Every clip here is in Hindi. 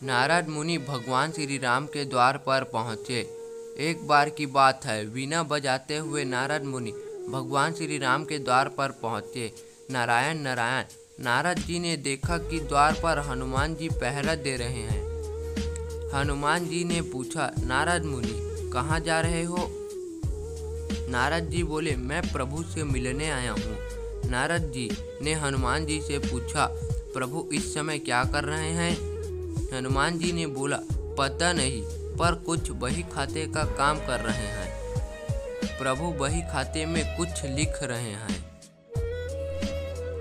नारद मुनि भगवान श्री राम के द्वार पर पहुँचे। एक बार की बात है, वीणा बजाते हुए नारद मुनि भगवान श्री राम के द्वार पर पहुँचे। नारायण नारायण। नारद जी ने देखा कि द्वार पर हनुमान जी पहरा दे रहे हैं। हनुमान जी ने पूछा, नारद मुनि कहाँ जा रहे हो? नारद जी बोले, मैं प्रभु से मिलने आया हूँ। नारद जी ने हनुमान जी से पूछा, प्रभु इस समय क्या कर रहे हैं? हनुमान जी ने बोला, पता नहीं, पर कुछ बही खाते का काम कर रहे हैं। प्रभु बही खाते में कुछ लिख रहे हैं।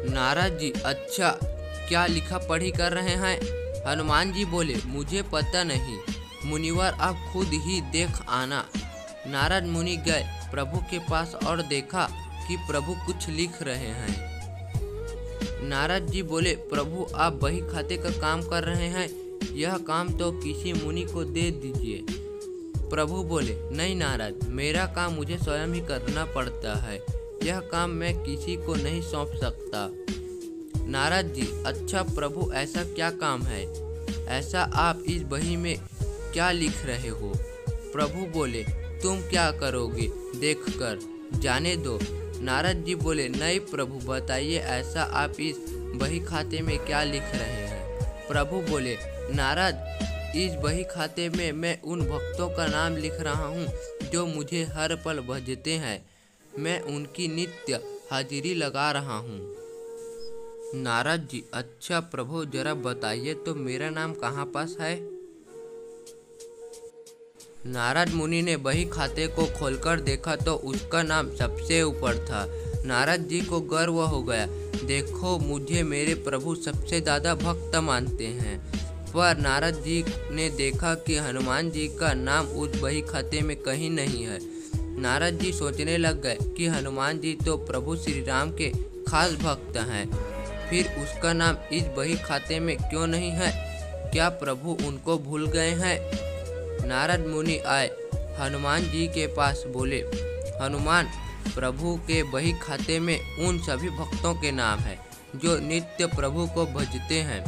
नारद जी, अच्छा, क्या लिखा पढ़ी कर रहे हैं? हनुमान जी बोले, मुझे पता नहीं, मुनिवर आप खुद ही देख आना। नारद मुनि गए प्रभु के पास और देखा कि प्रभु कुछ लिख रहे हैं। नारद जी बोले, प्रभु आप बही खाते का काम कर रहे हैं, यह काम तो किसी मुनि को दे दीजिए। प्रभु बोले, नहीं नारद, मेरा काम मुझे स्वयं ही करना पड़ता है, यह काम मैं किसी को नहीं सौंप सकता। नारद जी, अच्छा प्रभु, ऐसा क्या काम है? ऐसा आप इस बही में क्या लिख रहे हो? प्रभु बोले, तुम क्या करोगे देखकर, जाने दो। नारद जी बोले, नहीं प्रभु, बताइए ऐसा आप इस बही खाते में क्या लिख रहे हैं? प्रभु बोले, नारद, इस बही खाते में मैं उन भक्तों का नाम लिख रहा हूँ जो मुझे हर पल भजते हैं। मैं उनकी नित्य हाजिरी लगा रहा हूँ। नारद जी, अच्छा प्रभु, जरा बताइए तो मेरा नाम कहाँ पास है? नारद मुनि ने बही खाते को खोलकर देखा तो उसका नाम सबसे ऊपर था। नारद जी को गर्व हो गया, देखो मुझे मेरे प्रभु सबसे ज़्यादा भक्त मानते हैं। पर नारद जी ने देखा कि हनुमान जी का नाम उस बही खाते में कहीं नहीं है। नारद जी सोचने लग गए कि हनुमान जी तो प्रभु श्री राम के खास भक्त हैं, फिर उसका नाम इस बही खाते में क्यों नहीं है? क्या प्रभु उनको भूल गए हैं? नारद मुनि आए हनुमान जी के पास, बोले, हनुमान, प्रभु के बही खाते में उन सभी भक्तों के नाम है जो नित्य प्रभु को भजते हैं,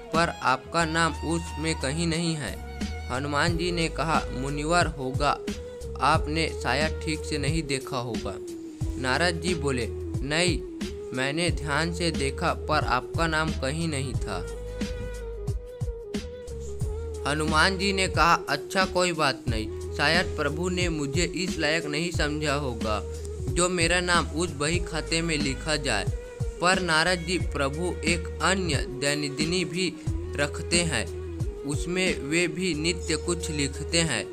पर आपका नाम उसमें कहीं नहीं है। हनुमान जी ने कहा, मुनिवर होगा, आपने शायद ठीक से नहीं देखा होगा। नारद जी बोले, नहीं, मैंने ध्यान से देखा पर आपका नाम कहीं नहीं था। हनुमान जी ने कहा, अच्छा कोई बात नहीं, शायद प्रभु ने मुझे इस लायक नहीं समझा होगा जो मेरा नाम उस बही खाते में लिखा जाए। पर नारद जी, प्रभु एक अन्य दैनंदिनी भी रखते हैं, उसमें वे भी नित्य कुछ लिखते हैं।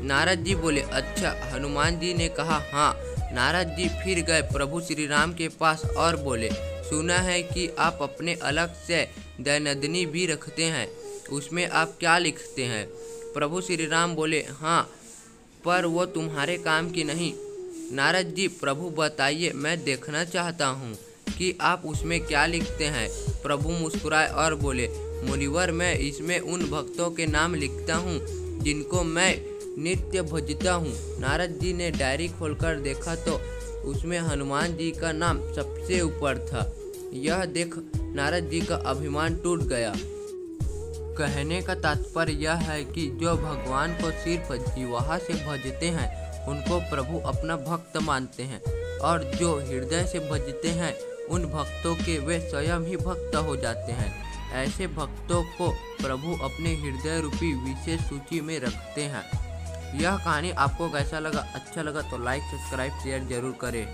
नारद जी बोले, अच्छा। हनुमान जी ने कहा, हाँ। नारद जी फिर गए प्रभु श्री राम के पास और बोले, सुना है कि आप अपने अलग से दैनंदिनी भी रखते हैं, उसमें आप क्या लिखते हैं? प्रभु श्री राम बोले, हाँ, पर वो तुम्हारे काम की नहीं। नारद जी, प्रभु बताइए, मैं देखना चाहता हूँ कि आप उसमें क्या लिखते हैं। प्रभु मुस्कुराए और बोले, मुनिवर, मैं इसमें उन भक्तों के नाम लिखता हूँ जिनको मैं नित्य भजता हूँ। नारद जी ने डायरी खोलकर देखा तो उसमें हनुमान जी का नाम सबसे ऊपर था। यह देख नारद जी का अभिमान टूट गया। कहने का तात्पर्य यह है कि जो भगवान को सिर्फ जीवा से भजते हैं उनको प्रभु अपना भक्त मानते हैं, और जो हृदय से भजते हैं उन भक्तों के वे स्वयं ही भक्त हो जाते हैं। ऐसे भक्तों को प्रभु अपने हृदय रूपी विशेष सूची में रखते हैं। यह कहानी आपको कैसा लगा? अच्छा लगा तो लाइक, सब्सक्राइब, शेयर जरूर करें।